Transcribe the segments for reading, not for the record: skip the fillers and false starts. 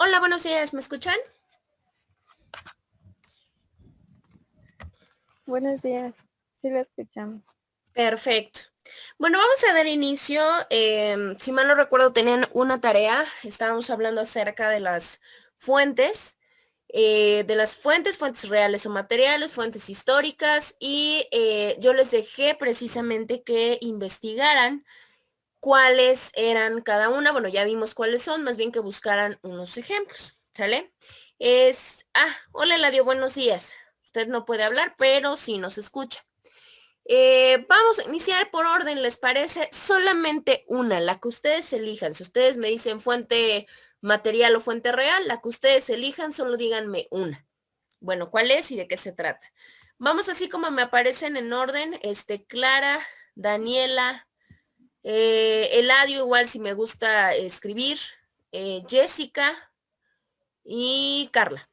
Hola, buenos días, ¿me escuchan? Buenos días, sí lo escuchamos. Perfecto. Bueno, vamos a dar inicio. Si mal no recuerdo, tenían una tarea. Estábamos hablando acerca de las fuentes, fuentes reales o materiales, fuentes históricas, y yo les dejé precisamente que investigaran cuáles eran cada una. Bueno, ya vimos cuáles son, más bien que buscaran unos ejemplos, ¿sale? Hola Eladio, buenos días. Usted no puede hablar, pero sí nos escucha. Vamos a iniciar por orden, ¿les parece? Solamente una, la que ustedes elijan. Si ustedes me dicen fuente material o fuente real, la que ustedes elijan, solo díganme una. Bueno, ¿cuál es y de qué se trata? Vamos así como me aparecen en orden, Clara, Daniela, Eladio, igual si me gusta escribir, Jessica y Carla.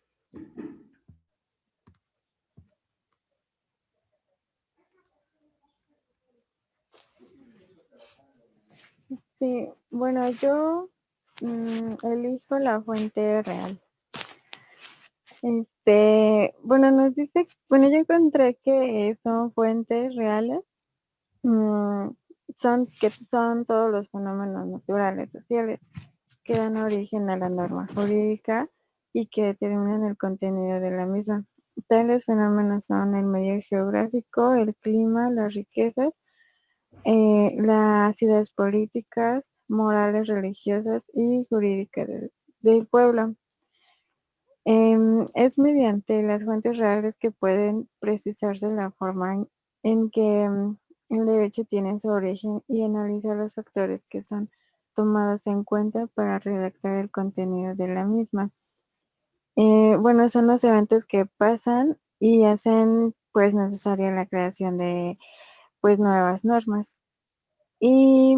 Sí, bueno, yo elijo la fuente real. Bueno, yo encontré que son fuentes reales, mm, son todos los fenómenos naturales, sociales, que dan origen a la norma jurídica y que determinan el contenido de la misma. Tales fenómenos son el medio geográfico, el clima, las riquezas, las ideas políticas, morales, religiosas y jurídicas del pueblo. Es mediante las fuentes reales que pueden precisarse la forma en que el derecho tiene su origen y analizar los factores que son tomados en cuenta para redactar el contenido de la misma. Bueno, son los eventos que pasan y hacen pues necesaria la creación de pues nuevas normas. Y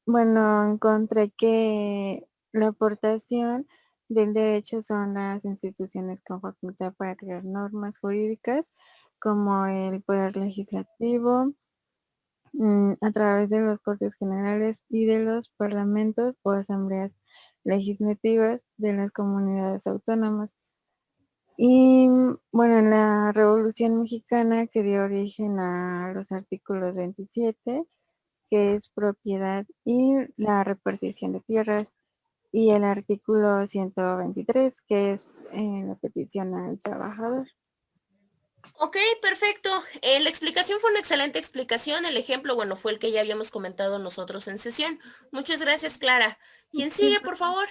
bueno, encontré que la aportación del derecho son las instituciones con facultad para crear normas jurídicas, como el poder legislativo, a través de los Cortes Generales y de los parlamentos o asambleas legislativas de las comunidades autónomas. Y bueno, en la Revolución Mexicana, que dio origen a los artículos 27, que es propiedad y la repartición de tierras, y el artículo 123, que es la petición al trabajador. Ok, perfecto. La explicación fue una excelente explicación. El ejemplo, bueno, fue el que ya habíamos comentado nosotros en sesión. Muchas gracias, Clara. ¿Quién Sí, sigue, por favor?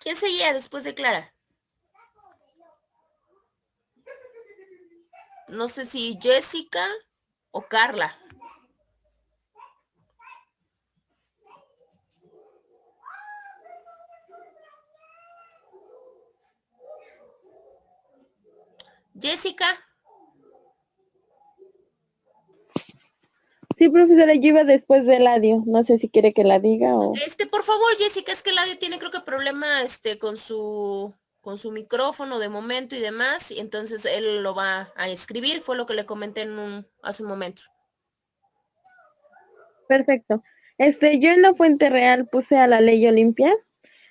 ¿Quién seguía después de Clara? No sé si Jessica o Carla. Jessica. sí, profesora, yo iba después del audio. No sé si quiere que la diga o... Por favor, Jessica, es que Eladio tiene creo que problema, con su micrófono de momento y demás, y entonces él lo va a escribir, fue lo que le comenté hace un momento. Perfecto. Yo en la fuente real puse a la ley Olimpia.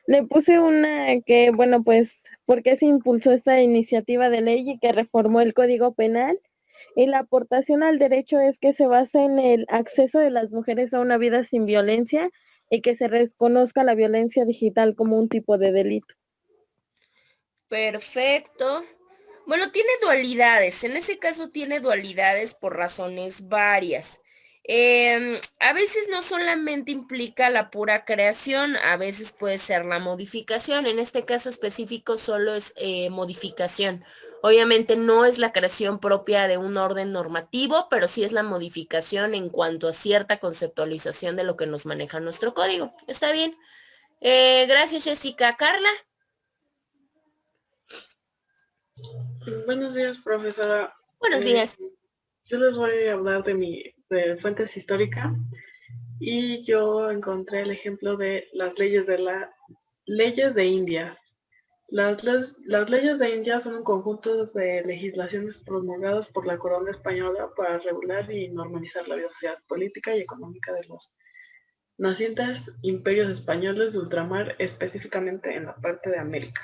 Le puse una que, bueno, pues, porque se impulsó esta iniciativa de ley y que reformó el Código Penal. Y la aportación al derecho es que se basa en el acceso de las mujeres a una vida sin violencia y que se reconozca la violencia digital como un tipo de delito. Perfecto. Bueno, tiene dualidades. En ese caso tiene dualidades por razones varias. A veces no solamente implica la pura creación, a veces puede ser la modificación. En este caso específico solo es modificación. Obviamente no es la creación propia de un orden normativo, pero sí es la modificación en cuanto a cierta conceptualización de lo que nos maneja nuestro código. ¿Está bien? Gracias, Jessica. Carla. Buenos días, profesora. Buenos Eh, días. yo les voy a hablar de fuentes históricas y yo encontré el ejemplo de las leyes de India. Las leyes de India son un conjunto de legislaciones promulgadas por la corona española para regular y normalizar la vida social, política y económica de los nacientes imperios españoles de ultramar, específicamente en la parte de América.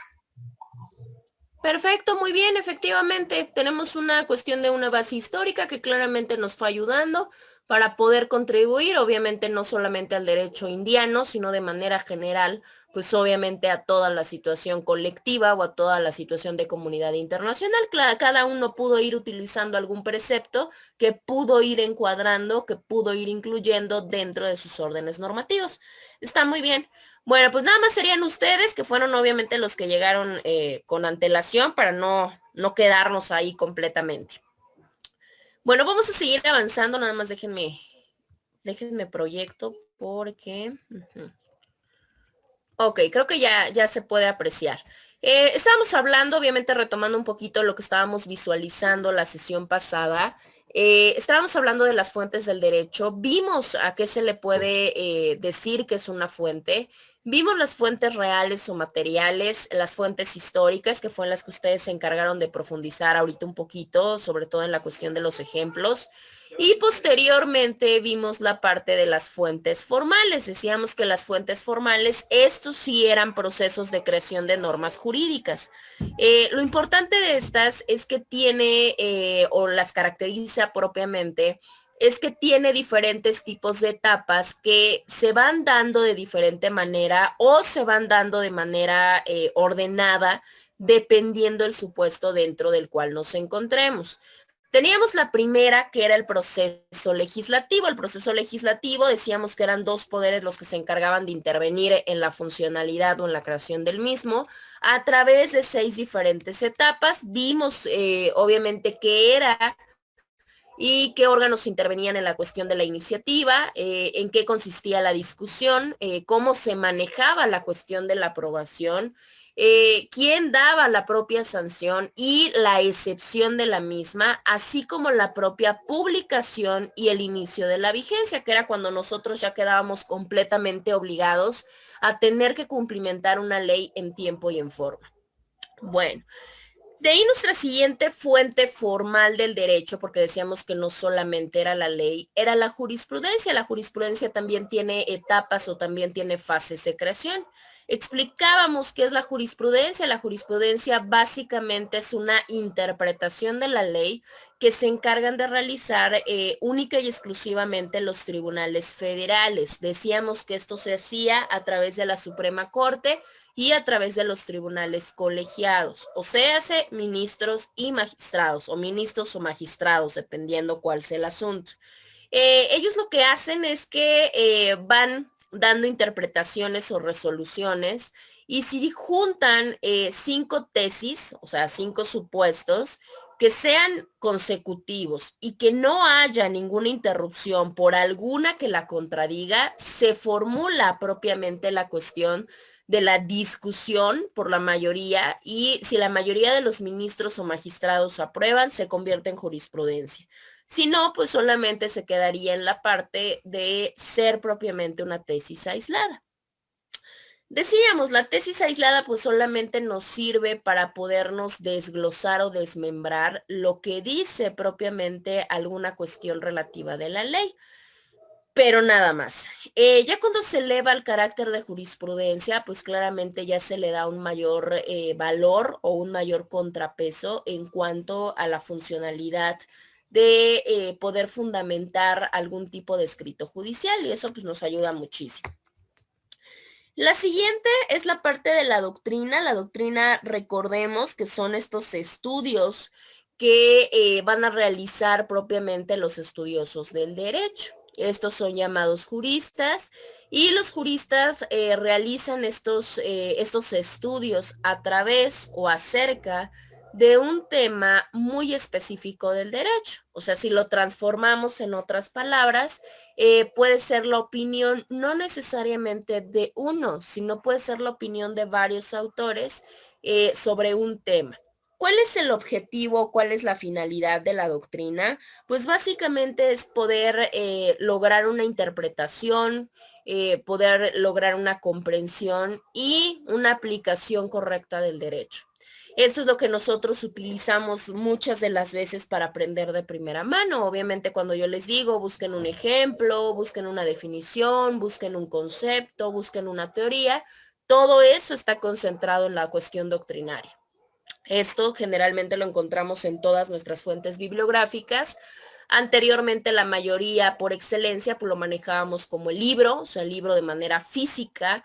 Perfecto, muy bien, efectivamente. Tenemos una cuestión de una base histórica que claramente nos fue ayudando para poder contribuir, obviamente no solamente al derecho indiano, sino de manera general, pues obviamente a toda la situación colectiva o a toda la situación de comunidad internacional. Cada uno pudo ir utilizando algún precepto que pudo ir encuadrando, que pudo ir incluyendo dentro de sus órdenes normativos. Está muy bien. Bueno, pues nada más serían ustedes, que fueron obviamente los que llegaron con antelación para no quedarnos ahí completamente. Bueno, vamos a seguir avanzando, nada más déjenme proyecto porque... Ok, creo que ya se puede apreciar. Estábamos hablando, obviamente retomando un poquito lo que estábamos visualizando la sesión pasada. Estábamos hablando de las fuentes del derecho. Vimos a qué se le puede decir que es una fuente. Vimos las fuentes reales o materiales, las fuentes históricas, que fueron las que ustedes se encargaron de profundizar ahorita un poquito, sobre todo en la cuestión de los ejemplos. Y posteriormente vimos la parte de las fuentes formales. Decíamos que las fuentes formales, estos sí eran procesos de creación de normas jurídicas. Lo importante de estas es que tiene, o las caracteriza propiamente, es que tiene diferentes tipos de etapas que se van dando de diferente manera o se van dando de manera ordenada dependiendo el supuesto dentro del cual nos encontremos. Teníamos la primera, que era el proceso legislativo. El proceso legislativo, decíamos que eran dos poderes los que se encargaban de intervenir en la funcionalidad o en la creación del mismo, a través de 6 diferentes etapas. Vimos, obviamente, qué era y qué órganos intervenían en la cuestión de la iniciativa, en qué consistía la discusión, cómo se manejaba la cuestión de la aprobación, quién daba la propia sanción y la excepción de la misma, así como la propia publicación y el inicio de la vigencia, que era cuando nosotros ya quedábamos completamente obligados a tener que cumplimentar una ley en tiempo y en forma. Bueno. De ahí nuestra siguiente fuente formal del derecho, porque decíamos que no solamente era la ley, era la jurisprudencia. La jurisprudencia también tiene etapas o también tiene fases de creación. Explicábamos qué es la jurisprudencia. La jurisprudencia básicamente es una interpretación de la ley que se encargan de realizar única y exclusivamente los tribunales federales. Decíamos que esto se hacía a través de la Suprema Corte y a través de los tribunales colegiados, o sea, ministros y magistrados, o ministros o magistrados, dependiendo cuál sea el asunto. Ellos lo que hacen es que van dando interpretaciones o resoluciones, y si juntan 5 tesis, o sea, 5 supuestos, que sean consecutivos y que no haya ninguna interrupción por alguna que la contradiga, se formula propiamente la cuestión de la discusión por la mayoría, y si la mayoría de los ministros o magistrados aprueban, se convierte en jurisprudencia. Si no, pues solamente se quedaría en la parte de ser propiamente una tesis aislada. Decíamos, la tesis aislada pues solamente nos sirve para podernos desglosar o desmembrar lo que dice propiamente alguna cuestión relativa de la ley, pero nada más. Ya cuando se eleva el carácter de jurisprudencia, pues claramente ya se le da un mayor valor o un mayor contrapeso en cuanto a la funcionalidad de poder fundamentar algún tipo de escrito judicial, y eso pues nos ayuda muchísimo. La siguiente es la parte de la doctrina. La doctrina, recordemos que son estos estudios que van a realizar propiamente los estudiosos del derecho. Estos son llamados juristas, y los juristas realizan estos estudios a través o acerca de un tema muy específico del derecho. O sea, si lo transformamos en otras palabras, puede ser la opinión no necesariamente de uno, sino puede ser la opinión de varios autores sobre un tema. ¿Cuál es el objetivo? ¿Cuál es la finalidad de la doctrina? Pues básicamente es poder lograr una interpretación, poder lograr una comprensión y una aplicación correcta del derecho. Esto es lo que nosotros utilizamos muchas de las veces para aprender de primera mano. Obviamente cuando yo les digo, busquen un ejemplo, busquen una definición, busquen un concepto, busquen una teoría, todo eso está concentrado en la cuestión doctrinaria. Esto generalmente lo encontramos en todas nuestras fuentes bibliográficas. Anteriormente la mayoría por excelencia pues lo manejábamos como el libro, o sea, el libro de manera física.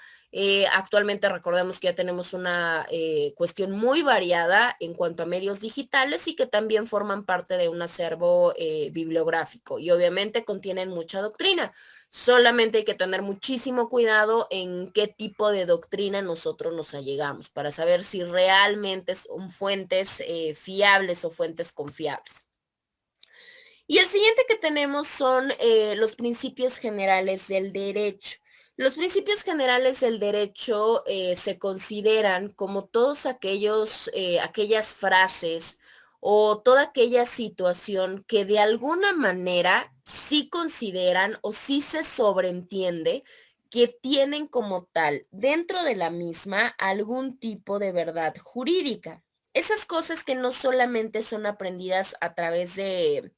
Actualmente recordemos que ya tenemos una cuestión muy variada en cuanto a medios digitales y que también forman parte de un acervo bibliográfico y obviamente contienen mucha doctrina. Solamente hay que tener muchísimo cuidado en qué tipo de doctrina nosotros nos allegamos para saber si realmente son fuentes fiables o fuentes confiables. Y el siguiente que tenemos son los principios generales del derecho. Los principios generales del derecho se consideran como todos aquellas frases o toda aquella situación que de alguna manera sí consideran o sí se sobreentiende que tienen como tal dentro de la misma algún tipo de verdad jurídica. Esas cosas que no solamente son aprendidas a través de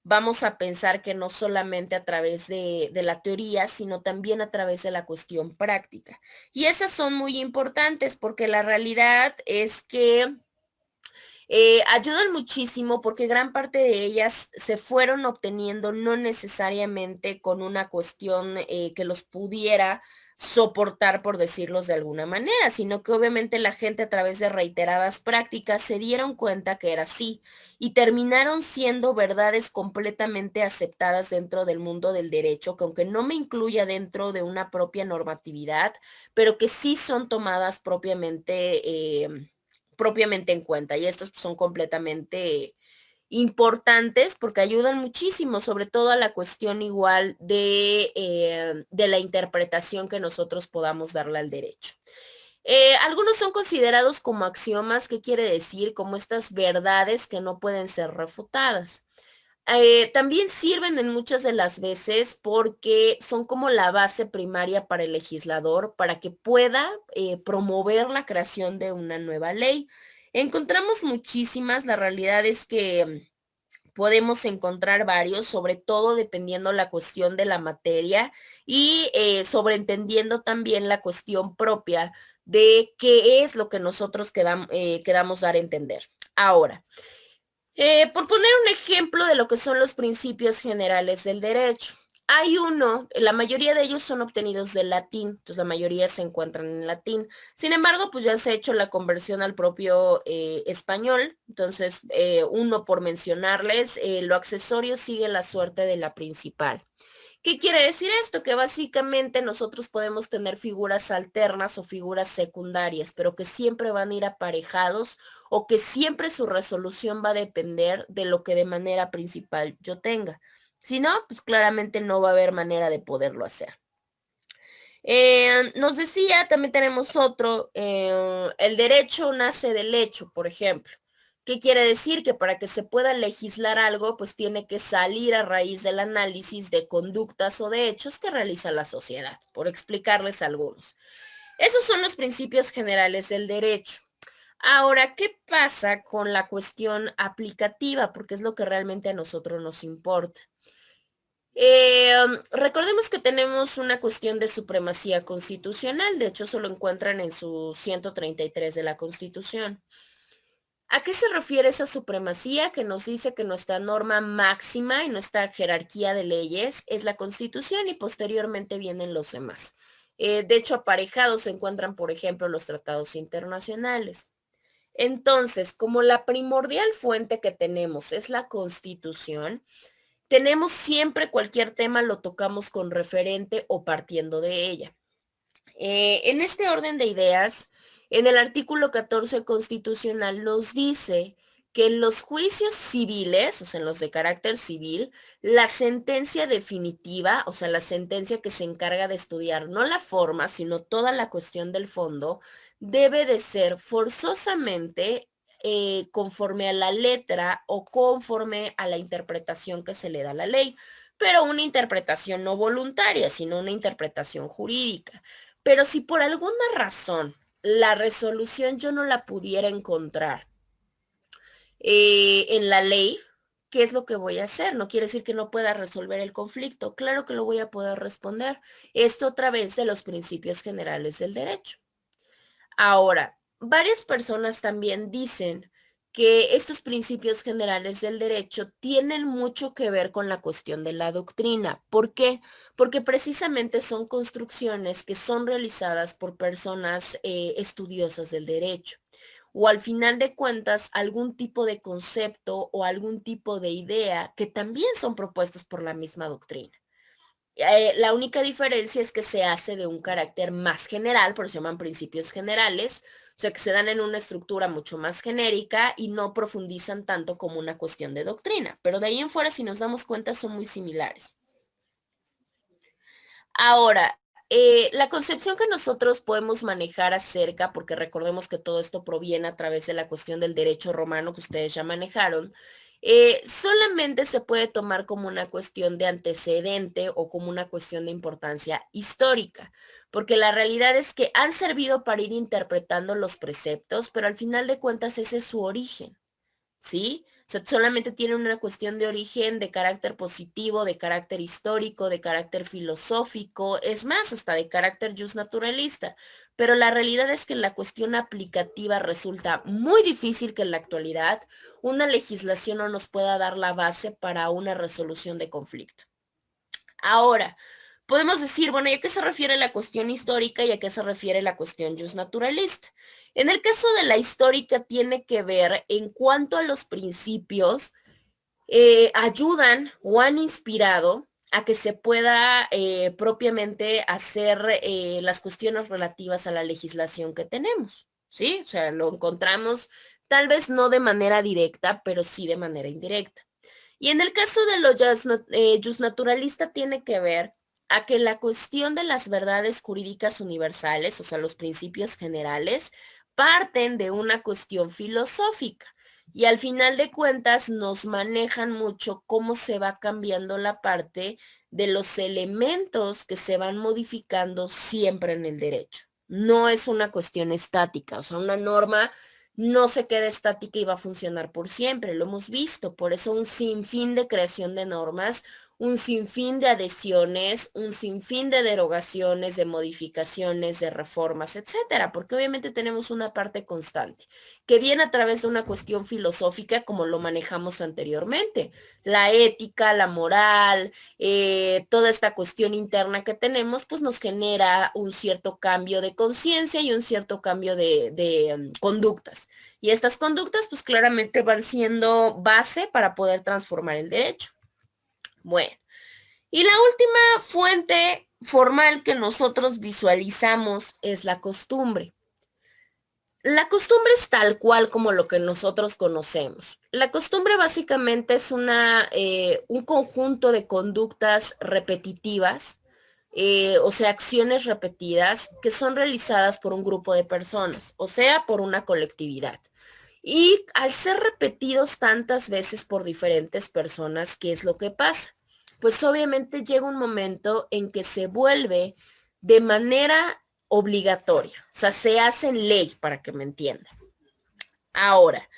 vamos a pensar que no solamente a través de la teoría, sino también a través de la cuestión práctica. Y esas son muy importantes porque la realidad es que ayudan muchísimo porque gran parte de ellas se fueron obteniendo no necesariamente con una cuestión que los pudiera soportar, por decirlos de alguna manera, sino que obviamente la gente a través de reiteradas prácticas se dieron cuenta que era así y terminaron siendo verdades completamente aceptadas dentro del mundo del derecho, que aunque no me incluya dentro de una propia normatividad, pero que sí son tomadas propiamente en cuenta. Y estos son completamente importantes porque ayudan muchísimo, sobre todo a la cuestión igual de la interpretación que nosotros podamos darle al derecho. Algunos son considerados como axiomas, ¿qué quiere decir? Como estas verdades que no pueden ser refutadas. También sirven en muchas de las veces porque son como la base primaria para el legislador para que pueda promover la creación de una nueva ley. Encontramos muchísimas, la realidad es que podemos encontrar varios, sobre todo dependiendo la cuestión de la materia y sobreentendiendo también la cuestión propia de qué es lo que nosotros quedamos dar a entender. Ahora, por poner un ejemplo de lo que son los principios generales del derecho. Hay uno, la mayoría de ellos son obtenidos del latín, entonces la mayoría se encuentran en latín. Sin embargo, pues ya se ha hecho la conversión al propio español, entonces uno por mencionarles, lo accesorio sigue la suerte de la principal. ¿Qué quiere decir esto? Que básicamente nosotros podemos tener figuras alternas o figuras secundarias, pero que siempre van a ir aparejados o que siempre su resolución va a depender de lo que de manera principal yo tenga. Si no, pues claramente no va a haber manera de poderlo hacer. Nos decía, también tenemos otro, el derecho nace del hecho, por ejemplo. ¿Qué quiere decir? Que para que se pueda legislar algo, pues tiene que salir a raíz del análisis de conductas o de hechos que realiza la sociedad, por explicarles algunos. Esos son los principios generales del derecho. Ahora, ¿qué pasa con la cuestión aplicativa? Porque es lo que realmente a nosotros nos importa. Recordemos que tenemos una cuestión de supremacía constitucional, de hecho eso lo encuentran en su 133 de la Constitución. ¿A qué se refiere esa supremacía que nos dice que nuestra norma máxima y nuestra jerarquía de leyes es la Constitución y posteriormente vienen los demás? De hecho, aparejados se encuentran, por ejemplo, los tratados internacionales. Entonces, como la primordial fuente que tenemos es la Constitución, tenemos siempre cualquier tema lo tocamos con referente o partiendo de ella. En este orden de ideas, en el artículo 14 constitucional nos dice que en los juicios civiles, o sea, en los de carácter civil, la sentencia definitiva, o sea, la sentencia que se encarga de estudiar no la forma, sino toda la cuestión del fondo, debe de ser forzosamente conforme a la letra o conforme a la interpretación que se le da a la ley. pero una interpretación no voluntaria, sino una interpretación jurídica. Pero si por alguna razón la resolución yo no la pudiera encontrar en la ley, ¿qué es lo que voy a hacer? No quiere decir que no pueda resolver el conflicto. Claro que lo voy a poder responder. Esto a través de los principios generales del derecho. Ahora, varias personas también dicen que estos principios generales del derecho tienen mucho que ver con la cuestión de la doctrina. ¿Por qué? Porque precisamente son construcciones que son realizadas por personas estudiosas del derecho o al final de cuentas algún tipo de concepto o algún tipo de idea que también son propuestos por la misma doctrina. La única diferencia es que se hace de un carácter más general, por eso se llaman principios generales, o sea que se dan en una estructura mucho más genérica y no profundizan tanto como una cuestión de doctrina, pero de ahí en fuera, si nos damos cuenta, son muy similares. Ahora, la concepción que nosotros podemos manejar acerca, porque recordemos que todo esto proviene a través de la cuestión del derecho romano que ustedes ya manejaron, solamente se puede tomar como una cuestión de antecedente o como una cuestión de importancia histórica, porque la realidad es que han servido para ir interpretando los preceptos, pero al final de cuentas ese es su origen. ¿Sí? O sea, solamente tiene una cuestión de origen, de carácter positivo, de carácter histórico, de carácter filosófico, es más, hasta de carácter justnaturalista. Pero la realidad es que en la cuestión aplicativa resulta muy difícil que en la actualidad una legislación no nos pueda dar la base para una resolución de conflicto. Ahora, podemos decir, bueno, ¿y a qué se refiere la cuestión histórica y a qué se refiere la cuestión justnaturalista? En el caso de la histórica tiene que ver en cuanto a los principios ayudan o han inspirado a que se pueda propiamente hacer las cuestiones relativas a la legislación que tenemos, ¿sí? O sea, lo encontramos tal vez no de manera directa, pero sí de manera indirecta. Y en el caso de lo justnaturalista tiene que ver a que la cuestión de las verdades jurídicas universales, o sea, los principios generales, parten de una cuestión filosófica y al final de cuentas nos manejan mucho cómo se va cambiando la parte de los elementos que se van modificando siempre en el derecho. No es una cuestión estática, o sea, una norma no se queda estática y va a funcionar por siempre, lo hemos visto, por eso un sinfín de creación de normas, un sinfín de adhesiones, un sinfín de derogaciones, de modificaciones, de reformas, etcétera, porque obviamente tenemos una parte constante que viene a través de una cuestión filosófica como lo manejamos anteriormente, la ética, la moral, toda esta cuestión interna que tenemos, pues nos genera un cierto cambio de conciencia y un cierto cambio de conductas. Y estas conductas, pues claramente van siendo base para poder transformar el derecho. Bueno, y la última fuente formal que nosotros visualizamos es la costumbre. La costumbre es tal cual como lo que nosotros conocemos. La costumbre básicamente es un conjunto de conductas repetitivas, o sea, acciones repetidas que son realizadas por un grupo de personas, o sea, por una colectividad. Y al ser repetidos tantas veces por diferentes personas, ¿qué es lo que pasa? Pues obviamente llega un momento en que se vuelve de manera obligatoria, o sea, se hace en ley para que me entiendan. Ahora,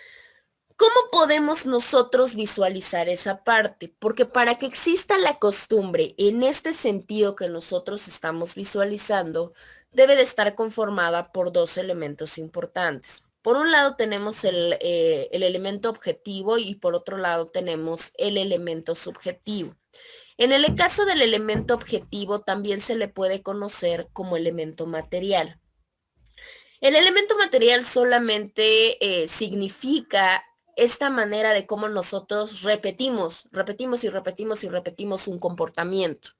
¿cómo podemos nosotros visualizar esa parte? Porque para que exista la costumbre en este sentido que nosotros estamos visualizando, debe de estar conformada por dos elementos importantes. Por un lado tenemos el elemento objetivo y por otro lado tenemos el elemento subjetivo. En el caso del elemento objetivo también se le puede conocer como elemento material. El elemento material solamente significa esta manera de cómo nosotros repetimos y repetimos y repetimos un comportamiento.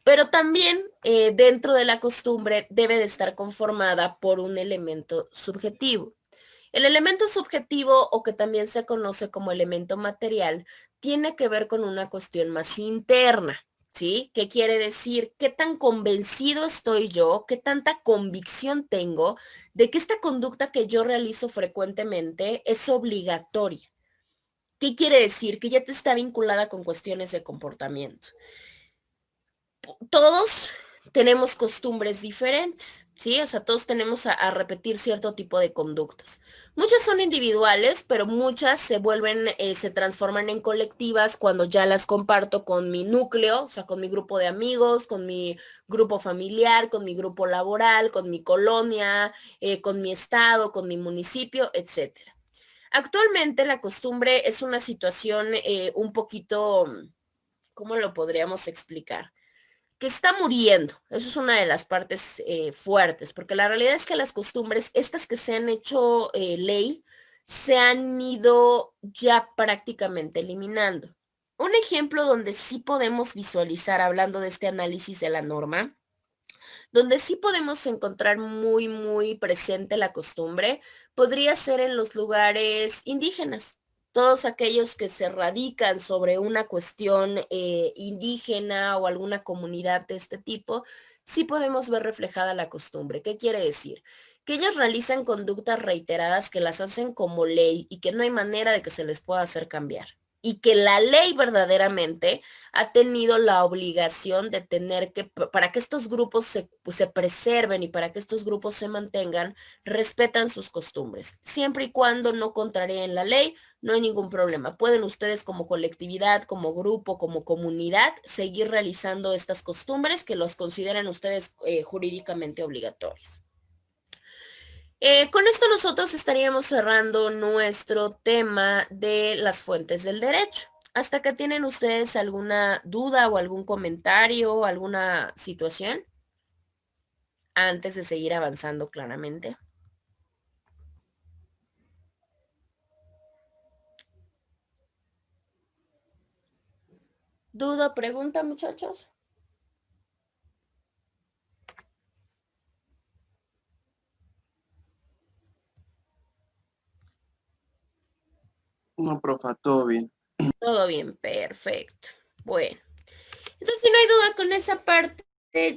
Pero también dentro de la costumbre debe de estar conformada por un elemento subjetivo. El elemento subjetivo, o que también se conoce como elemento material, tiene que ver con una cuestión más interna, ¿sí? ¿Qué quiere decir? ¿Qué tan convencido estoy yo? ¿Qué tanta convicción tengo de que esta conducta que yo realizo frecuentemente es obligatoria? ¿Qué quiere decir? Que ya te está vinculada con cuestiones de comportamiento. Todos tenemos costumbres diferentes, ¿sí? O sea, todos tenemos a repetir cierto tipo de conductas. Muchas son individuales, pero muchas se vuelven, se transforman en colectivas cuando ya las comparto con mi núcleo, o sea, con mi grupo de amigos, con mi grupo familiar, con mi grupo laboral, con mi colonia, con mi estado, con mi municipio, etcétera. Actualmente la costumbre es una situación un poquito, ¿cómo lo podríamos explicar? Que está muriendo. Eso es una de las partes fuertes, porque la realidad es que las costumbres, estas que se han hecho ley, se han ido ya prácticamente eliminando. Un ejemplo donde sí podemos visualizar, hablando de este análisis de la norma, donde sí podemos encontrar muy, muy presente la costumbre, podría ser en los lugares indígenas. Todos aquellos que se radican sobre una cuestión indígena o alguna comunidad de este tipo, sí podemos ver reflejada la costumbre. ¿Qué quiere decir? Que ellos realizan conductas reiteradas que las hacen como ley y que no hay manera de que se les pueda hacer cambiar. Y que la ley verdaderamente ha tenido la obligación de tener que, para que estos grupos se preserven y para que estos grupos se mantengan, respetan sus costumbres. Siempre y cuando no contrareen la ley, no hay ningún problema. Pueden ustedes como colectividad, como grupo, como comunidad, seguir realizando estas costumbres que los consideran ustedes jurídicamente obligatorias. Con esto nosotros estaríamos cerrando nuestro tema de las fuentes del derecho. ¿Hasta acá tienen ustedes alguna duda o algún comentario o alguna situación antes de seguir avanzando claramente? ¿Duda o pregunta, muchachos? No, profa, todo bien. Todo bien, perfecto. Bueno, entonces si no hay duda con esa parte,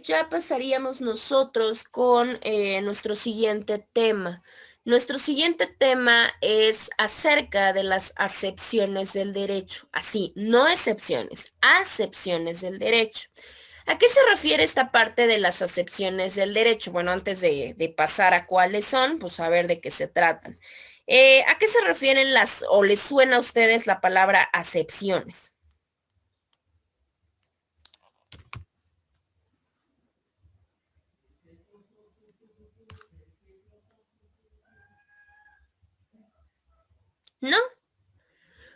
ya pasaríamos nosotros con nuestro siguiente tema. Nuestro siguiente tema es acerca de las acepciones del derecho. Así, no excepciones, acepciones del derecho. ¿A qué se refiere esta parte de las acepciones del derecho? Bueno, antes de pasar a cuáles son, pues a ver de qué se tratan. ¿A qué se refieren las, o les suena a ustedes la palabra acepciones? ¿No?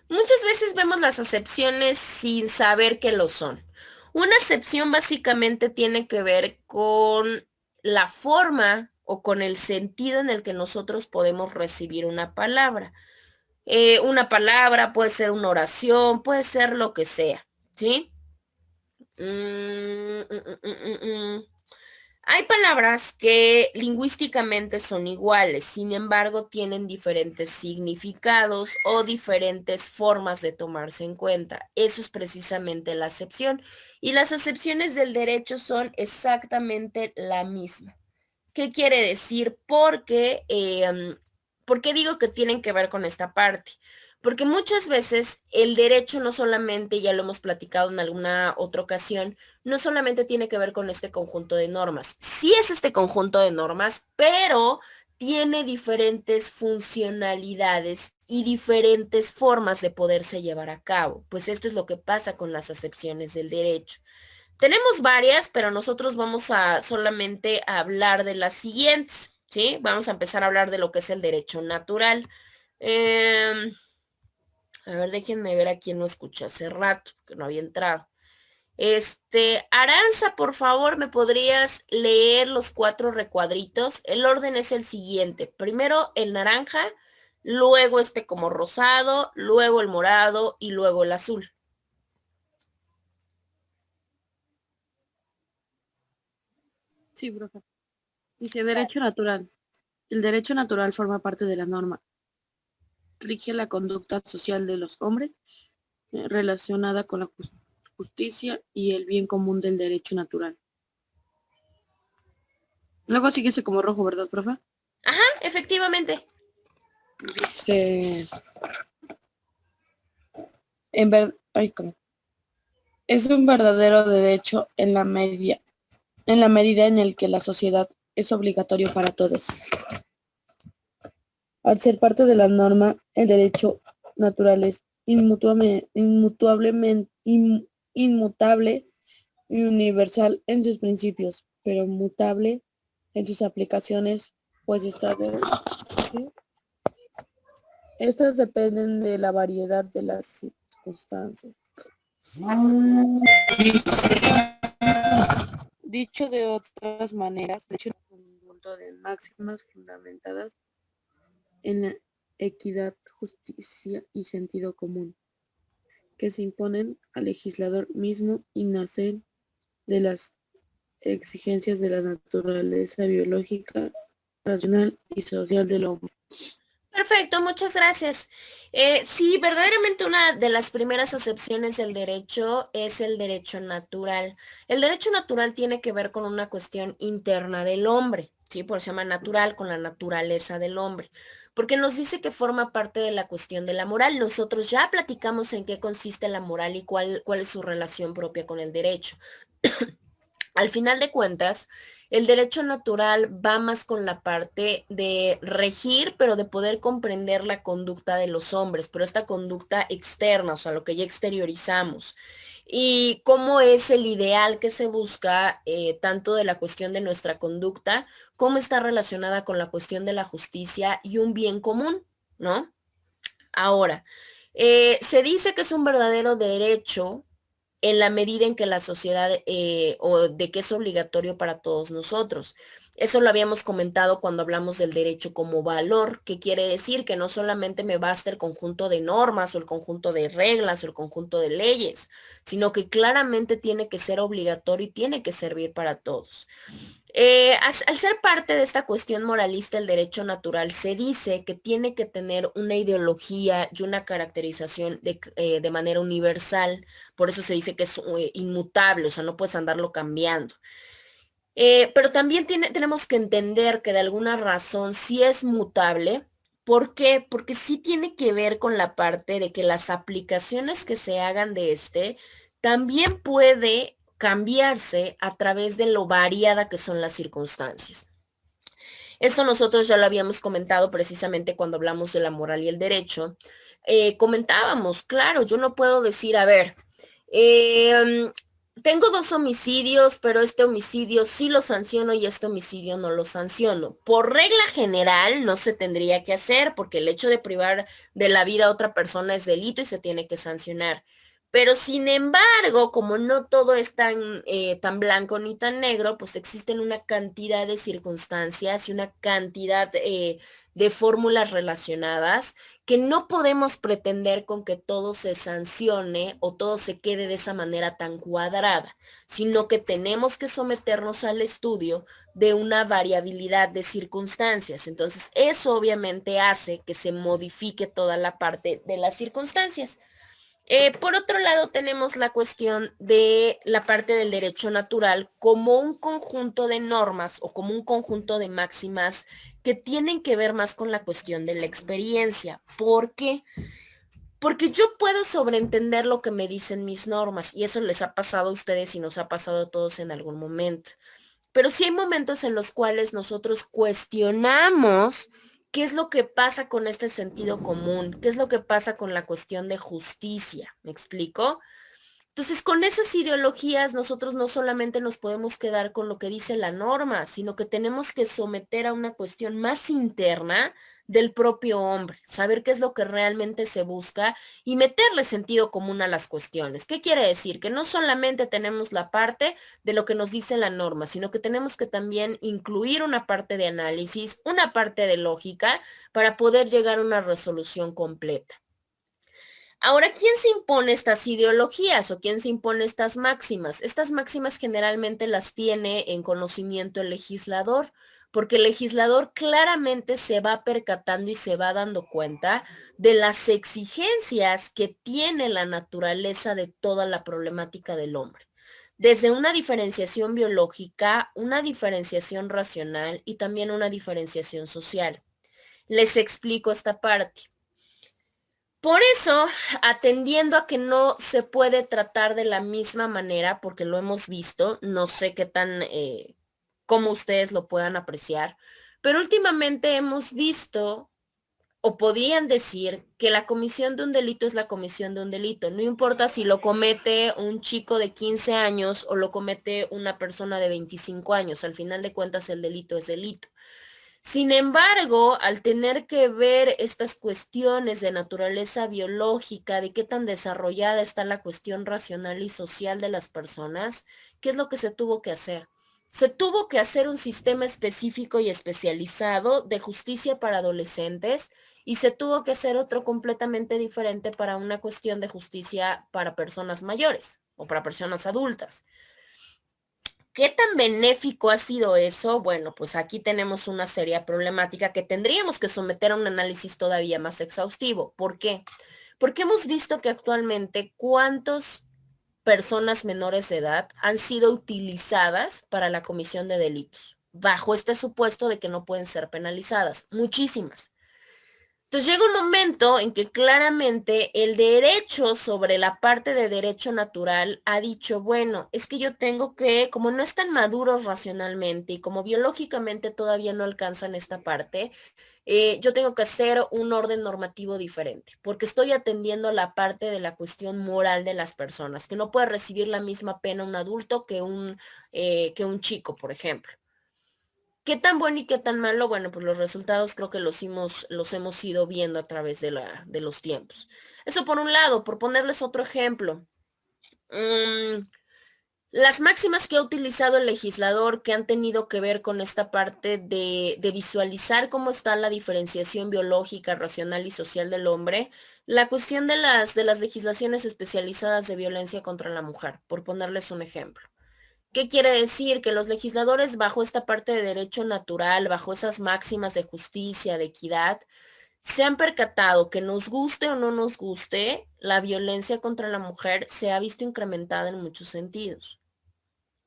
Muchas veces vemos las acepciones sin saber que lo son. Una acepción básicamente tiene que ver con la forma o con el sentido en el que nosotros podemos recibir una palabra. Una palabra puede ser una oración, puede ser lo que sea, ¿sí? Mm, mm, mm, mm, mm. mm. Hay palabras que lingüísticamente son iguales, sin embargo tienen diferentes significados o diferentes formas de tomarse en cuenta. Eso es precisamente la acepción. Y las acepciones del derecho son exactamente la misma. ¿Qué quiere decir? ¿Por qué digo que tienen que ver con esta parte? Porque muchas veces el derecho no solamente, ya lo hemos platicado en alguna otra ocasión, no solamente tiene que ver con este conjunto de normas. Sí es este conjunto de normas, pero tiene diferentes funcionalidades y diferentes formas de poderse llevar a cabo. Pues esto es lo que pasa con las acepciones del derecho. Tenemos varias, pero nosotros vamos a solamente hablar de las siguientes, ¿sí? Vamos a empezar a hablar de lo que es el derecho natural. A ver, déjenme ver a quién no escuché hace rato, que no había entrado. Aranza, por favor, ¿me podrías leer los 4 recuadritos? El orden es el siguiente. Primero el naranja, luego como rosado, luego el morado y luego el azul. Sí, profe. Dice derecho natural. El derecho natural forma parte de la norma. Rige la conducta social de los hombres relacionada con la justicia y el bien común del derecho natural. Luego sigue ese como rojo, ¿verdad, profe? Ajá, efectivamente. Dice Es un verdadero derecho en la medida en el que la sociedad es obligatorio para todos. Al ser parte de la norma, el derecho natural es inmutable y universal en sus principios, pero mutable en sus aplicaciones, pues estas dependen de la variedad de las circunstancias. Dicho de otras maneras, de hecho, un conjunto de máximas fundamentadas en la equidad, justicia y sentido común, que se imponen al legislador mismo y nacen de las exigencias de la naturaleza biológica, racional y social del hombre. Perfecto, muchas gracias. Sí, verdaderamente una de las primeras acepciones del derecho es el derecho natural. El derecho natural tiene que ver con una cuestión interna del hombre, ¿sí? Por eso se llama natural, con la naturaleza del hombre, porque nos dice que forma parte de la cuestión de la moral. Nosotros ya platicamos en qué consiste la moral y cuál es su relación propia con el derecho. Al final de cuentas, el derecho natural va más con la parte de regir, pero de poder comprender la conducta de los hombres, pero esta conducta externa, o sea, lo que ya exteriorizamos. Y cómo es el ideal que se busca, tanto de la cuestión de nuestra conducta, cómo está relacionada con la cuestión de la justicia y un bien común, ¿no? Ahora, se dice que es un verdadero derecho en la medida en que la sociedad o de que es obligatorio para todos nosotros. Eso lo habíamos comentado cuando hablamos del derecho como valor, que quiere decir que no solamente me basta el conjunto de normas o el conjunto de reglas o el conjunto de leyes, sino que claramente tiene que ser obligatorio y tiene que servir para todos. Al ser parte de esta cuestión moralista, el derecho natural se dice que tiene que tener una ideología y una caracterización de manera universal. Por eso se dice que es inmutable, o sea, no puedes andarlo cambiando. Pero también tenemos que entender que de alguna razón sí es mutable. ¿Por qué? Porque sí tiene que ver con la parte de que las aplicaciones que se hagan de este también puede cambiarse a través de lo variada que son las circunstancias. Esto nosotros ya lo habíamos comentado precisamente cuando hablamos de la moral y el derecho. Comentábamos, claro, yo no puedo decir, a ver, eh, tengo 2 homicidios, pero este homicidio sí lo sanciono y este homicidio no lo sanciono. Por regla general no se tendría que hacer porque el hecho de privar de la vida a otra persona es delito y se tiene que sancionar. Pero sin embargo, como no todo es tan blanco ni tan negro, pues existen una cantidad de circunstancias y una cantidad de fórmulas relacionadas que no podemos pretender con que todo se sancione o todo se quede de esa manera tan cuadrada, sino que tenemos que someternos al estudio de una variabilidad de circunstancias. Entonces, eso obviamente hace que se modifique toda la parte de las circunstancias. Por otro lado, tenemos la cuestión de la parte del derecho natural como un conjunto de normas o como un conjunto de máximas que tienen que ver más con la cuestión de la experiencia. ¿Por qué? Porque yo puedo sobreentender lo que me dicen mis normas y eso les ha pasado a ustedes y nos ha pasado a todos en algún momento. Pero sí hay momentos en los cuales nosotros cuestionamos qué es lo que pasa con este sentido común, qué es lo que pasa con la cuestión de justicia. ¿Me explico? Entonces, con esas ideologías nosotros no solamente nos podemos quedar con lo que dice la norma, sino que tenemos que someter a una cuestión más interna del propio hombre, saber qué es lo que realmente se busca y meterle sentido común a las cuestiones. ¿Qué quiere decir? Que no solamente tenemos la parte de lo que nos dice la norma, sino que tenemos que también incluir una parte de análisis, una parte de lógica para poder llegar a una resolución completa. Ahora, ¿quién se impone estas ideologías o quién se impone estas máximas? Estas máximas generalmente las tiene en conocimiento el legislador, porque el legislador claramente se va percatando y se va dando cuenta de las exigencias que tiene la naturaleza de toda la problemática del hombre, desde una diferenciación biológica, una diferenciación racional y también una diferenciación social. Les explico esta parte. Por eso, atendiendo a que no se puede tratar de la misma manera, porque lo hemos visto, no sé qué tan, cómo ustedes lo puedan apreciar, pero últimamente hemos visto o podrían decir que la comisión de un delito es la comisión de un delito. No importa si lo comete un chico de 15 años o lo comete una persona de 25 años. Al final de cuentas, el delito es delito. Sin embargo, al tener que ver estas cuestiones de naturaleza biológica, de qué tan desarrollada está la cuestión racional y social de las personas, ¿qué es lo que se tuvo que hacer? Se tuvo que hacer un sistema específico y especializado de justicia para adolescentes y se tuvo que hacer otro completamente diferente para una cuestión de justicia para personas mayores o para personas adultas. ¿Qué tan benéfico ha sido eso? Bueno, pues aquí tenemos una seria problemática que tendríamos que someter a un análisis todavía más exhaustivo. ¿Por qué? Porque hemos visto que actualmente cuántas personas menores de edad han sido utilizadas para la comisión de delitos, bajo este supuesto de que no pueden ser penalizadas. Muchísimas. Entonces llega un momento en que claramente el derecho sobre la parte de derecho natural ha dicho, bueno, es que yo tengo que, como no están maduros racionalmente y como biológicamente todavía no alcanzan esta parte, yo tengo que hacer un orden normativo diferente, porque estoy atendiendo la parte de la cuestión moral de las personas, que no puede recibir la misma pena un adulto que un chico, por ejemplo. ¿Qué tan bueno y qué tan malo? Bueno, pues los resultados creo que los hemos ido viendo a través de los tiempos. Eso por un lado, por ponerles otro ejemplo. Las máximas que ha utilizado el legislador que han tenido que ver con esta parte de visualizar cómo está la diferenciación biológica, racional y social del hombre, la cuestión de las legislaciones especializadas de violencia contra la mujer, por ponerles un ejemplo. ¿Qué quiere decir? Que los legisladores bajo esta parte de derecho natural, bajo esas máximas de justicia, de equidad, se han percatado que nos guste o no nos guste, la violencia contra la mujer se ha visto incrementada en muchos sentidos.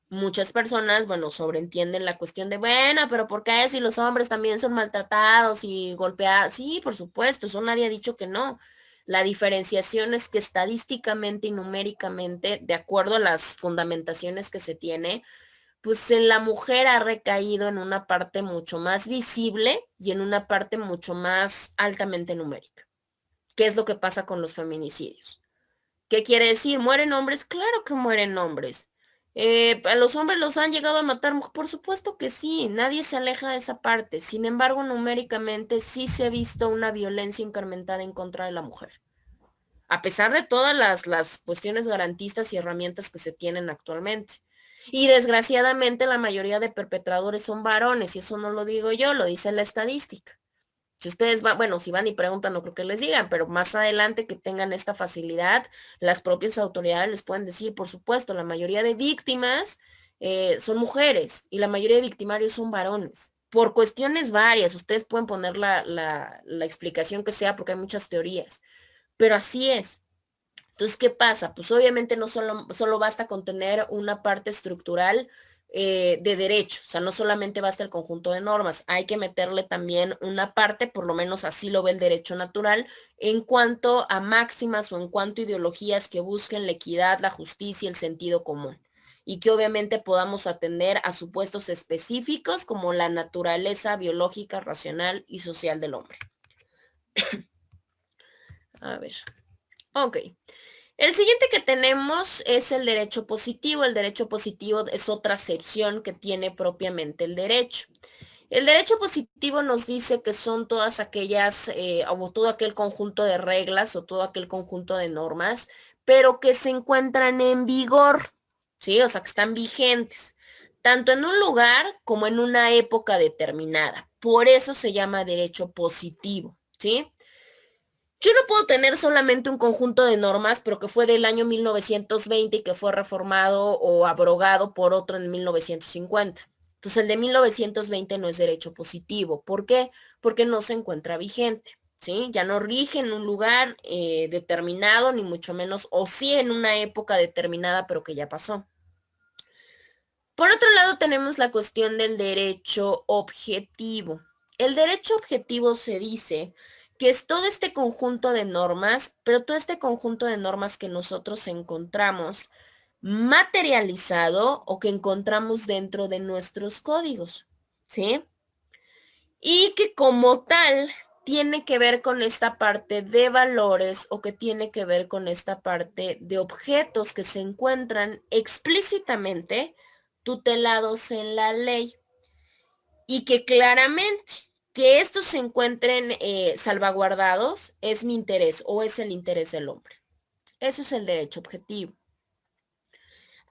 Muchas personas, bueno, sobreentienden la cuestión de, bueno, pero ¿por qué si los hombres también son maltratados y golpeados? Sí, por supuesto, eso nadie ha dicho que no. La diferenciación es que estadísticamente y numéricamente, de acuerdo a las fundamentaciones que se tiene, pues en la mujer ha recaído en una parte mucho más visible y en una parte mucho más altamente numérica. ¿Qué es lo que pasa con los feminicidios? ¿Qué quiere decir? ¿Mueren hombres? Claro que mueren hombres. ¿A los hombres los han llegado a matar? Por supuesto que sí, nadie se aleja de esa parte. Sin embargo, numéricamente sí se ha visto una violencia incrementada en contra de la mujer. A pesar de todas las cuestiones garantistas y herramientas que se tienen actualmente. Y desgraciadamente la mayoría de perpetradores son varones, y eso no lo digo yo, lo dice la estadística. Si ustedes van, bueno, si van y preguntan, no creo que les digan, pero más adelante que tengan esta facilidad, las propias autoridades les pueden decir, por supuesto, la mayoría de víctimas son mujeres y la mayoría de victimarios son varones. Por cuestiones varias, ustedes pueden poner la explicación que sea porque hay muchas teorías, pero así es. Entonces, ¿qué pasa? Pues obviamente no solo basta con tener una parte estructural de derecho, o sea, no solamente basta el conjunto de normas, hay que meterle también una parte, por lo menos así lo ve el derecho natural, en cuanto a máximas o en cuanto a ideologías que busquen la equidad, la justicia y el sentido común. Y que obviamente podamos atender a supuestos específicos como la naturaleza biológica, racional y social del hombre. A ver. Ok. El siguiente que tenemos es el derecho positivo. El derecho positivo es otra acepción que tiene propiamente el derecho. El derecho positivo nos dice que son todas aquellas, o todo aquel conjunto de reglas o todo aquel conjunto de normas, pero que se encuentran en vigor, ¿sí? O sea, que están vigentes, tanto en un lugar como en una época determinada. Por eso se llama derecho positivo, ¿sí? Yo no puedo tener solamente un conjunto de normas, pero que fue del año 1920 y que fue reformado o abrogado por otro en 1950. Entonces el de 1920 no es derecho positivo. ¿Por qué? Porque no se encuentra vigente, ¿sí? Ya no rige en un lugar determinado, ni mucho menos, o sí en una época determinada, pero que ya pasó. Por otro lado, tenemos la cuestión del derecho objetivo. El derecho objetivo se dice que es todo este conjunto de normas, pero todo este conjunto de normas que nosotros encontramos materializado o que encontramos dentro de nuestros códigos, ¿sí? Y que como tal tiene que ver con esta parte de valores o que tiene que ver con esta parte de objetos que se encuentran explícitamente tutelados en la ley y que claramente que estos se encuentren salvaguardados es mi interés o es el interés del hombre. Eso es el derecho objetivo.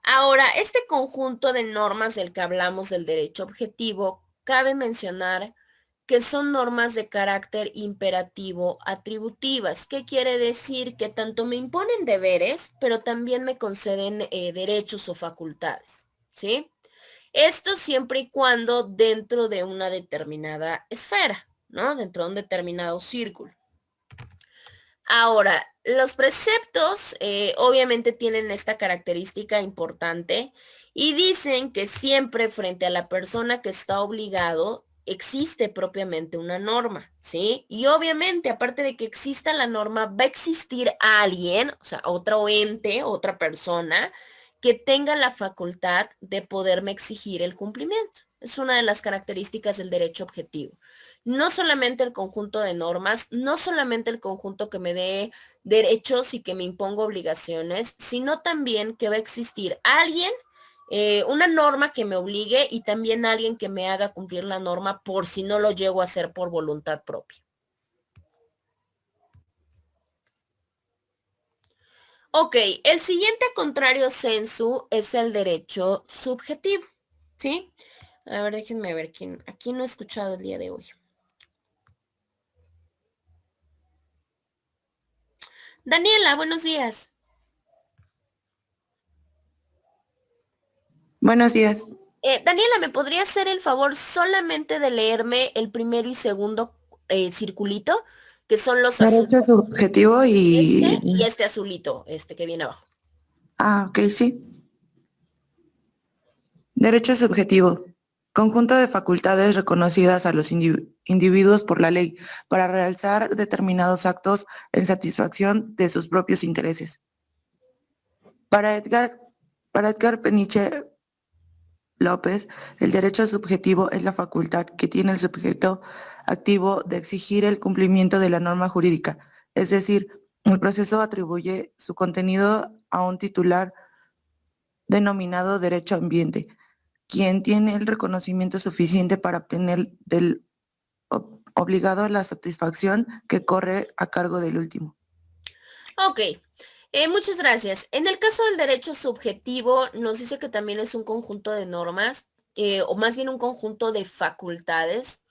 Ahora, este conjunto de normas del que hablamos del derecho objetivo, cabe mencionar que son normas de carácter imperativo atributivas. ¿Qué quiere decir? Que tanto me imponen deberes, pero también me conceden derechos o facultades, ¿sí? Esto siempre y cuando dentro de una determinada esfera, ¿no? Dentro de un determinado círculo. Ahora, los preceptos obviamente tienen esta característica importante y dicen que siempre frente a la persona que está obligado existe propiamente una norma, ¿sí? Y obviamente, aparte de que exista la norma, va a existir alguien, o sea, otro ente, otra persona, que tenga la facultad de poderme exigir el cumplimiento. Es una de las características del derecho objetivo. No solamente el conjunto de normas, no solamente el conjunto que me dé derechos y que me imponga obligaciones, sino también que va a existir alguien, una norma que me obligue y también alguien que me haga cumplir la norma por si no lo llego a hacer por voluntad propia. Ok, el siguiente contrario sensu es el derecho subjetivo, ¿sí? A ver, déjenme ver quién, aquí no he escuchado el día de hoy. Daniela, buenos días. Buenos días. Daniela, ¿me podría hacer el favor solamente de leerme el primero y segundo circulito, que son los azules? Derecho subjetivo Y este azulito, este que viene abajo. Ok, sí. Derecho subjetivo. Conjunto de facultades reconocidas a los individuos por la ley para realizar determinados actos en satisfacción de sus propios intereses. Para Edgar Peniche López, el derecho subjetivo es la facultad que tiene el sujeto activo de exigir el cumplimiento de la norma jurídica, es decir, el proceso atribuye su contenido a un titular denominado derecho ambiente, quien tiene el reconocimiento suficiente para obtener del obligado la satisfacción que corre a cargo del último. Ok, muchas gracias. En el caso del derecho subjetivo, nos dice que también es un conjunto de normas, o más bien un conjunto de facultades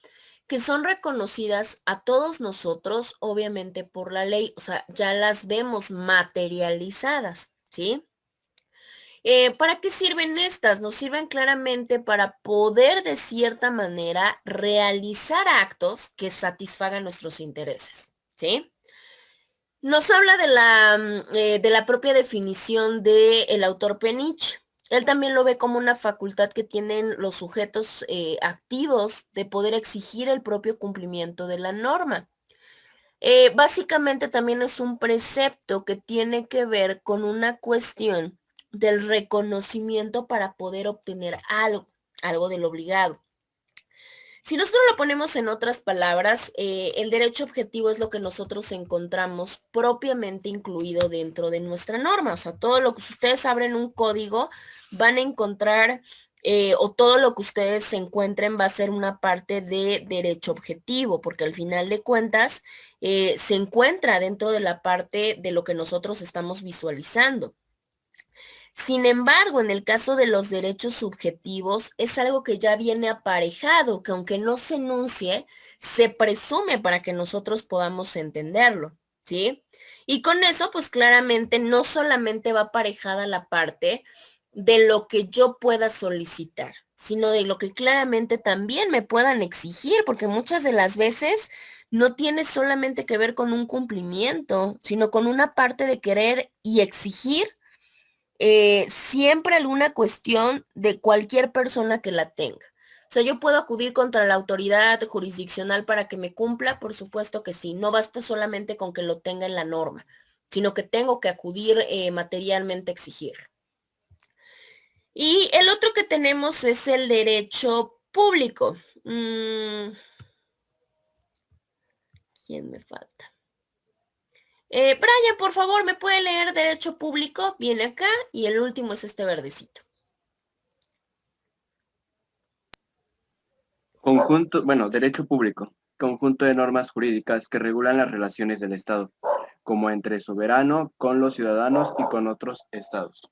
que son reconocidas a todos nosotros, obviamente por la ley, o sea, ya las vemos materializadas, ¿sí? ¿Para qué sirven estas? Nos sirven claramente para poder de cierta manera realizar actos que satisfagan nuestros intereses, ¿sí? Nos habla de la propia definición del autor Penich. Él también lo ve como una facultad que tienen los sujetos activos de poder exigir el propio cumplimiento de la norma. Básicamente también es un precepto que tiene que ver con una cuestión del reconocimiento para poder obtener algo del obligado. Si nosotros lo ponemos en otras palabras, el derecho objetivo es lo que nosotros encontramos propiamente incluido dentro de nuestra norma. O sea, todo lo que ustedes abren un código van a encontrar o todo lo que ustedes se encuentren va a ser una parte de derecho objetivo, porque al final de cuentas se encuentra dentro de la parte de lo que nosotros estamos visualizando. Sin embargo, en el caso de los derechos subjetivos, es algo que ya viene aparejado, que aunque no se enuncie, se presume para que nosotros podamos entenderlo, ¿sí? Y con eso, pues claramente no solamente va aparejada la parte de lo que yo pueda solicitar, sino de lo que claramente también me puedan exigir, porque muchas de las veces no tiene solamente que ver con un cumplimiento, sino con una parte de querer y exigir siempre alguna cuestión de cualquier persona que la tenga. O sea, yo puedo acudir contra la autoridad jurisdiccional para que me cumpla, por supuesto que sí. No basta solamente con que lo tenga en la norma, sino que tengo que acudir materialmente a exigir. Y el otro que tenemos es el derecho público. ¿Quién me falta? Brian, por favor, ¿me puede leer derecho público? Viene acá y el último es este verdecito. Derecho público, conjunto de normas jurídicas que regulan las relaciones del Estado, como entre soberano, con los ciudadanos y con otros estados.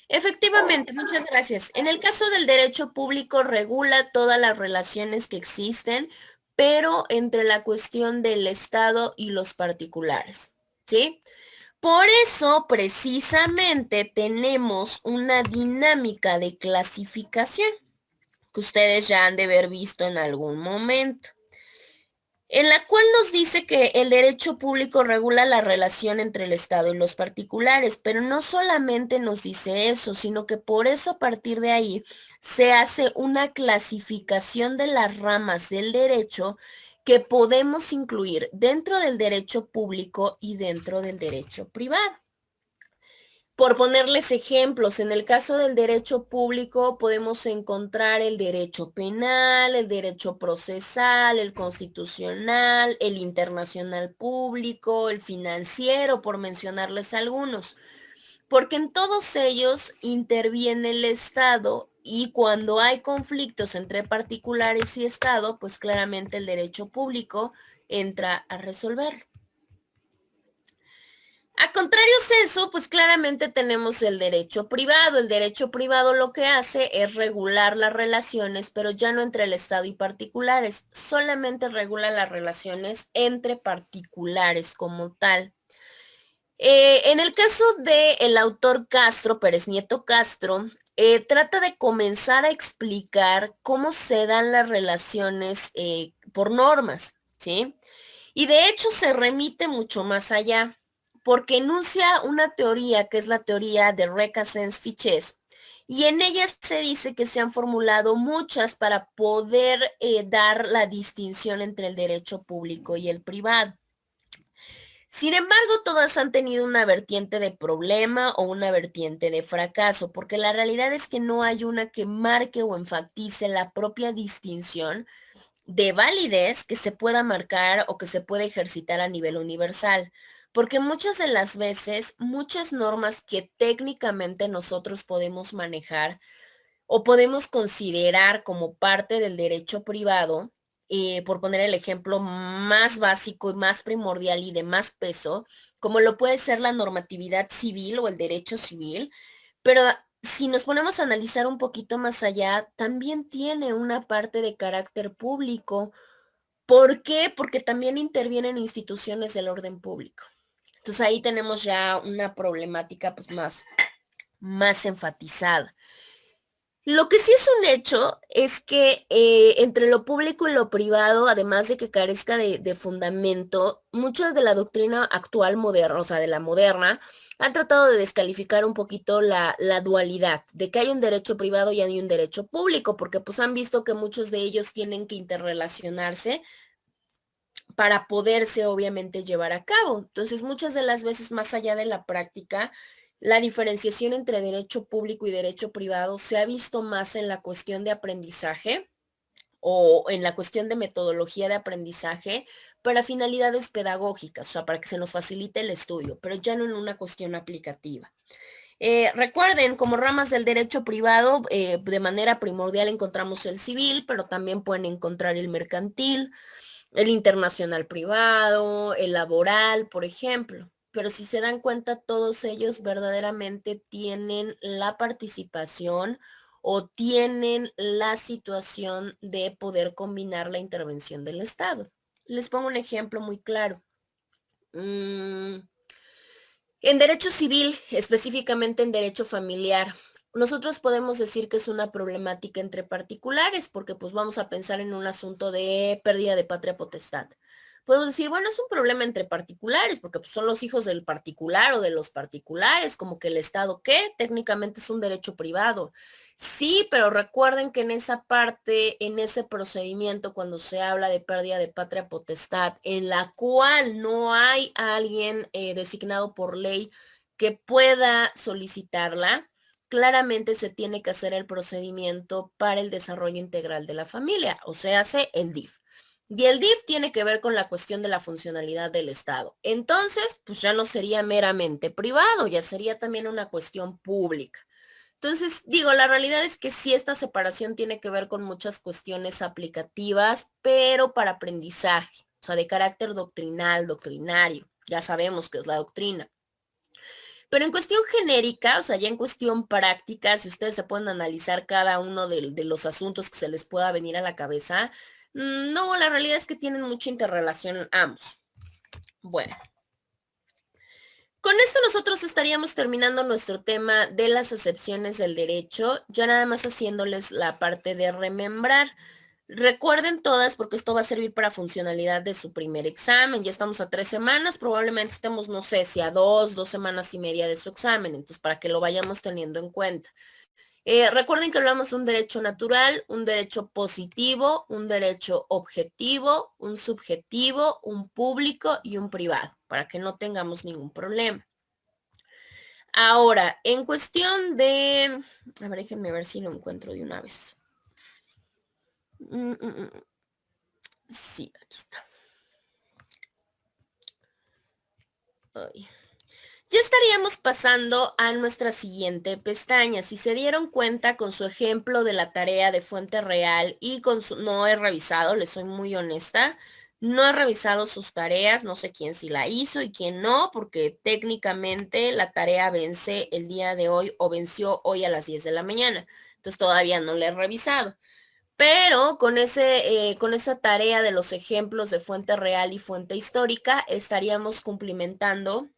Efectivamente, muchas gracias. En el caso del derecho público regula todas las relaciones que existen, pero entre la cuestión del Estado y los particulares, ¿sí? Por eso, precisamente, tenemos una dinámica de clasificación que ustedes ya han de haber visto en algún momento, en la cual nos dice que el derecho público regula la relación entre el Estado y los particulares, pero no solamente nos dice eso, sino que por eso a partir de ahí se hace una clasificación de las ramas del derecho que podemos incluir dentro del derecho público y dentro del derecho privado. Por ponerles ejemplos, en el caso del derecho público podemos encontrar el derecho penal, el derecho procesal, el constitucional, el internacional público, el financiero, por mencionarles algunos. Porque en todos ellos interviene el Estado y cuando hay conflictos entre particulares y Estado, pues claramente el derecho público entra a resolverlo. A contrario de eso, pues claramente tenemos el derecho privado. El derecho privado lo que hace es regular las relaciones, pero ya no entre el Estado y particulares, solamente regula las relaciones entre particulares como tal. En el caso del autor Castro, Pérez Nieto Castro, trata de comenzar a explicar cómo se dan las relaciones por normas, ¿sí? Y de hecho se remite mucho más allá, porque enuncia una teoría que es la teoría de Recasens-Fiches, y en ella se dice que se han formulado muchas para poder dar la distinción entre el derecho público y el privado. Sin embargo, todas han tenido una vertiente de problema o una vertiente de fracaso, porque la realidad es que no hay una que marque o enfatice la propia distinción de validez que se pueda marcar o que se pueda ejercitar a nivel universal. Porque muchas de las veces, muchas normas que técnicamente nosotros podemos manejar o podemos considerar como parte del derecho privado, por poner el ejemplo más básico y más primordial y de más peso, como lo puede ser la normatividad civil o el derecho civil, pero si nos ponemos a analizar un poquito más allá, también tiene una parte de carácter público. ¿Por qué? Porque también intervienen instituciones del orden público. Entonces ahí tenemos ya una problemática pues más enfatizada. Lo que sí es un hecho es que entre lo público y lo privado, además de que carezca de fundamento, mucha de la doctrina actual moderna, o sea, de la moderna, han tratado de descalificar un poquito la dualidad, de que hay un derecho privado y hay un derecho público, porque pues han visto que muchos de ellos tienen que interrelacionarse para poderse obviamente llevar a cabo. Entonces, muchas de las veces, más allá de la práctica, la diferenciación entre derecho público y derecho privado se ha visto más en la cuestión de aprendizaje o en la cuestión de metodología de aprendizaje para finalidades pedagógicas, o sea, para que se nos facilite el estudio, pero ya no en una cuestión aplicativa. Recuerden, como ramas del derecho privado, de manera primordial encontramos el civil, pero también pueden encontrar el mercantil, el internacional privado, el laboral, por ejemplo. Pero si se dan cuenta, todos ellos verdaderamente tienen la participación o tienen la situación de poder combinar la intervención del Estado. Les pongo un ejemplo muy claro. En derecho civil, específicamente en derecho familiar, nosotros podemos decir que es una problemática entre particulares porque pues vamos a pensar en un asunto de pérdida de patria potestad. podemos decir, bueno, es un problema entre particulares, porque pues, son los hijos del particular o de los particulares, como que el Estado, ¿qué? Técnicamente es un derecho privado. Sí, pero recuerden que en esa parte, en ese procedimiento, cuando se habla de pérdida de patria potestad, en la cual no hay alguien designado por ley que pueda solicitarla, claramente se tiene que hacer el procedimiento para el desarrollo integral de la familia, o sea, hace el DIF. Y el DIF tiene que ver con la cuestión de la funcionalidad del Estado. Entonces, pues ya no sería meramente privado, ya sería también una cuestión pública. Entonces, digo, la realidad es que sí, esta separación tiene que ver con muchas cuestiones aplicativas, pero para aprendizaje, o sea, de carácter doctrinal, doctrinario. Ya sabemos qué es la doctrina. Pero en cuestión genérica, o sea, ya en cuestión práctica, si ustedes se pueden analizar cada uno de los asuntos que se les pueda venir a la cabeza, no, la realidad es que tienen mucha interrelación ambos. Bueno. Con esto nosotros estaríamos terminando nuestro tema de las acepciones del derecho, ya nada más haciéndoles la parte de remembrar. Recuerden todas porque esto va a servir para funcionalidad de su primer examen. Ya estamos a 3 semanas, probablemente estemos, no sé, si a 2 semanas y media de su examen, entonces para que lo vayamos teniendo en cuenta. Recuerden que hablamos de un derecho natural, un derecho positivo, un derecho objetivo, un subjetivo, un público y un privado, para que no tengamos ningún problema. Ahora, en cuestión de... A ver, déjenme ver si lo encuentro de una vez. Sí, aquí está. Ay. Ya estaríamos pasando a nuestra siguiente pestaña. Si se dieron cuenta con su ejemplo de la tarea de fuente real y con su... No he revisado, les soy muy honesta. No he revisado sus tareas, no sé quién sí la hizo y quién no, porque técnicamente la tarea vence el día de hoy o venció hoy a las 10 de la mañana. Entonces todavía no la he revisado. Pero con esa tarea de los ejemplos de fuente real y fuente histórica estaríamos cumplimentando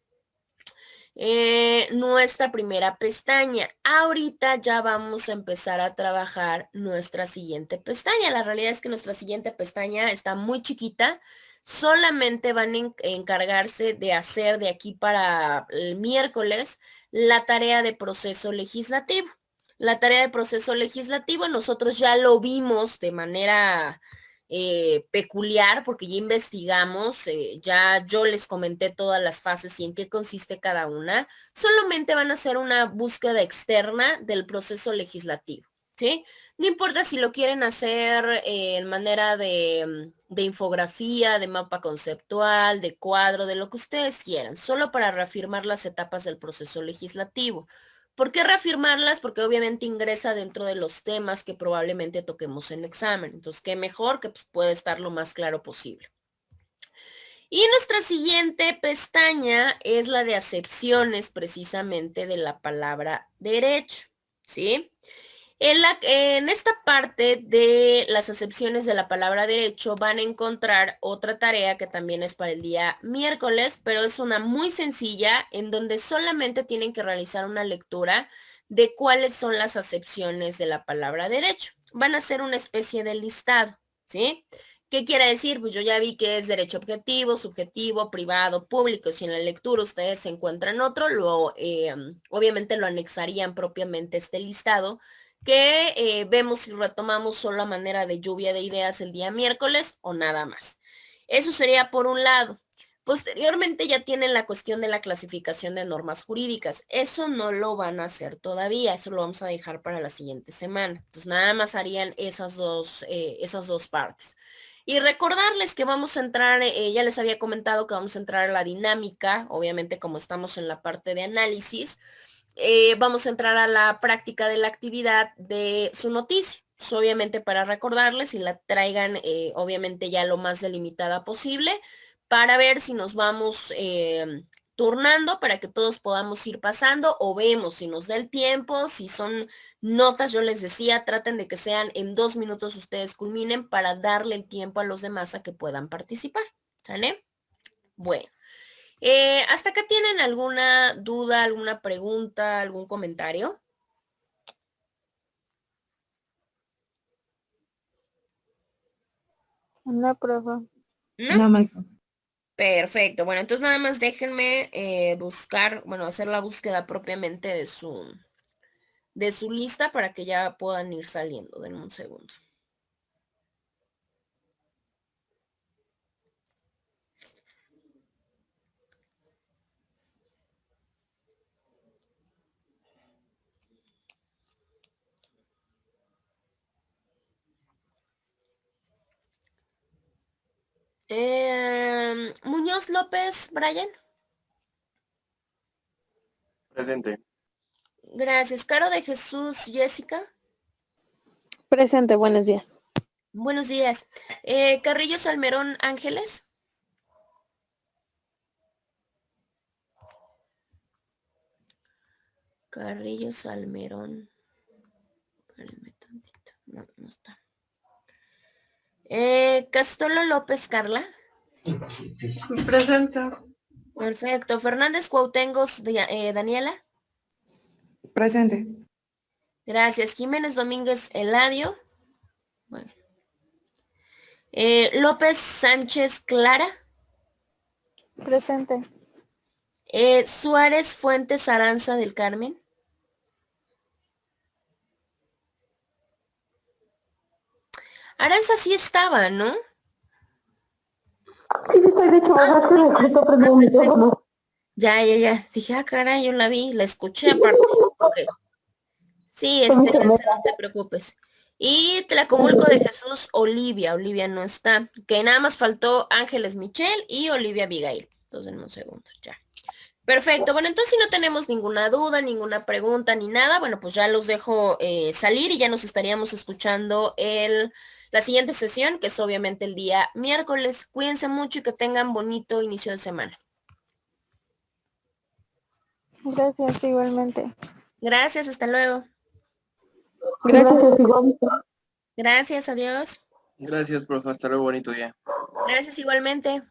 nuestra primera pestaña. Ahorita ya vamos a empezar a trabajar nuestra siguiente pestaña. La realidad es que nuestra siguiente pestaña está muy chiquita. Solamente van a encargarse de hacer de aquí para el miércoles la tarea de proceso legislativo. La tarea de proceso legislativo nosotros ya lo vimos de manera peculiar porque ya investigamos, ya yo les comenté todas las fases y en qué consiste cada una. Solamente van a hacer una búsqueda externa del proceso legislativo, ¿sí? No importa si lo quieren hacer en manera de infografía, de mapa conceptual, de cuadro, de lo que ustedes quieran, solo para reafirmar las etapas del proceso legislativo. ¿Por qué reafirmarlas? Porque obviamente ingresa dentro de los temas que probablemente toquemos en examen. Entonces, qué mejor que pues, puede estar lo más claro posible. Y nuestra siguiente pestaña es la de acepciones precisamente de la palabra derecho, ¿sí? En esta parte de las acepciones de la palabra derecho van a encontrar otra tarea que también es para el día miércoles, pero es una muy sencilla en donde solamente tienen que realizar una lectura de cuáles son las acepciones de la palabra derecho. Van a hacer una especie de listado, ¿sí? ¿Qué quiere decir? Pues yo ya vi que es derecho objetivo, subjetivo, privado, público. Si en la lectura ustedes encuentran otro, obviamente lo anexarían propiamente este listado que vemos si retomamos solo a manera de lluvia de ideas el día miércoles o nada más. Eso sería por un lado. Posteriormente ya tienen la cuestión de la clasificación de normas jurídicas. Eso no lo van a hacer todavía, eso lo vamos a dejar para la siguiente semana. Entonces nada más harían esas dos partes. Y recordarles que vamos a entrar, ya les había comentado que vamos a entrar a la dinámica, obviamente como estamos en la parte de análisis, vamos a entrar a la práctica de la actividad de su noticia. Pues, obviamente para recordarles y la traigan obviamente ya lo más delimitada posible para ver si nos vamos turnando para que todos podamos ir pasando o vemos si nos da el tiempo, si son notas, yo les decía, traten de que sean en 2 minutos ustedes culminen para darle el tiempo a los demás a que puedan participar. ¿Sale? Bueno. ¿Hasta acá tienen alguna duda, alguna pregunta, algún comentario? Una prueba. ¿No? No, maestra. Perfecto. Bueno, entonces nada más déjenme buscar, bueno, hacer la búsqueda propiamente de su lista para que ya puedan ir saliendo. Denme un segundo. Muñoz López, Brian. Presente. Gracias. Caro de Jesús, Jessica. Presente, buenos días. Buenos días. Carrillo Salmerón, Ángeles. Carrillo Salmerón. Espérenme tantito. No, no está. Castolo López, Carla. Presente. Perfecto. Fernández Cuautengos, Daniela. Presente. Gracias. Jiménez Domínguez, Eladio. Bueno. López Sánchez, Clara. Presente. Suárez Fuentes Aranza del Carmen. Aranza sí estaba, ¿no? Ya. Dije, caray, yo la vi, la escuché aparte. Okay. Sí, Aranza, no te preocupes. Y Tlacomulco de Jesús, Olivia. Olivia no está. Que nada más faltó Ángeles Michel y Olivia Abigail. Entonces, en un segundo, ya. Perfecto. Bueno, entonces si no tenemos ninguna duda, ninguna pregunta ni nada, bueno, pues ya los dejo salir y ya nos estaríamos escuchando la siguiente sesión, que es obviamente el día miércoles. Cuídense mucho y que tengan bonito inicio de semana. Gracias, igualmente. Gracias, hasta luego. Gracias, igualmente. Gracias, adiós. Gracias, profe. Hasta luego, bonito día. Gracias igualmente.